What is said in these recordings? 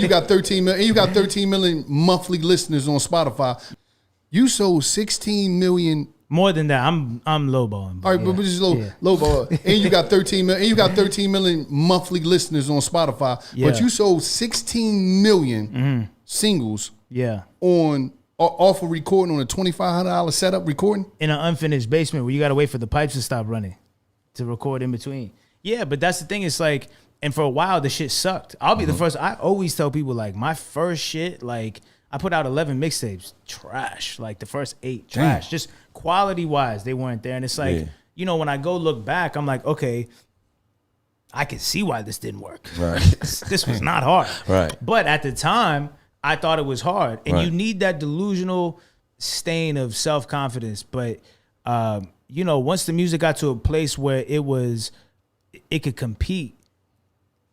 you got 13 million, and you got 13 million monthly listeners on Spotify. You sold 16 million. More than that, I'm lowballing. All right, but just lowball. And you got 13 million, and you got 13 million monthly listeners on Spotify. Yeah. But you sold 16 million singles. Yeah. Off of recording on a $2,500 setup recording In an unfinished basement where you got to wait for the pipes to stop running to record in between. Yeah, but that's the thing. It's like, and for a while, the shit sucked. I'll be the first. I always tell people, like, my first shit, like, I put out 11 mixtapes, trash. Like, the first 8, trash. Damn. Just quality-wise, they weren't there. And it's like, you know, when I go look back, I'm like, okay, I can see why this didn't work. Right. This was not hard. Right. But at the time, I thought it was hard. And Right. you need that delusional stain of self-confidence. But, you know, once the music got to a place where it could compete,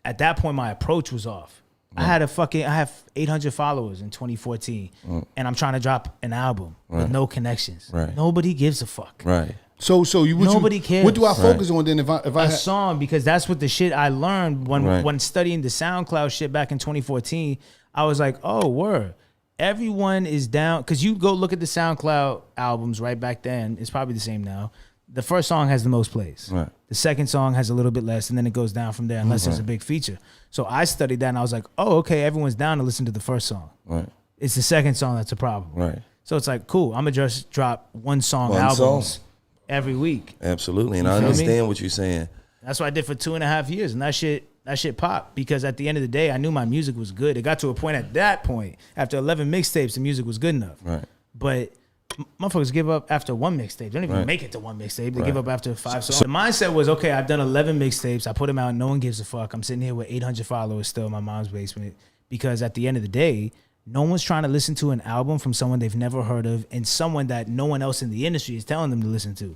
at that point, my approach was off. I have 800 followers in 2014, and I'm trying to drop an album with no connections. Right. Nobody gives a fuck. Right. So Nobody cares. What do I focus on then? If I A song, because that's what the shit I learned when studying the SoundCloud shit back in 2014. I was like, oh, word. Everyone is down, because you go look at the SoundCloud albums right back then. It's probably the same now. The first song has the most plays. Right. The second song has a little bit less, and then it goes down from there unless there's a big feature. So I studied that, and I was like, oh, okay, everyone's down to listen to the first song. Right. It's the second song that's a problem. Right. So it's like, cool, I'm going to just drop one song One albums song. every week. Absolutely. And You I feel me? understand what you're saying. That's what I did for 2.5 years, and that shit popped, because at the end of the day, I knew my music was good. It got to a point at that point, after 11 mixtapes, the music was good enough. Right. But motherfuckers give up after one mixtape. They don't even make it to one mixtape. They give up after 5 songs. The mindset was, okay, I've done 11 mixtapes. I put them out. No one gives a fuck. I'm sitting here with 800 followers still in my mom's basement, because at the end of the day, no one's trying to listen to an album from someone they've never heard of and someone that no one else in the industry is telling them to listen to.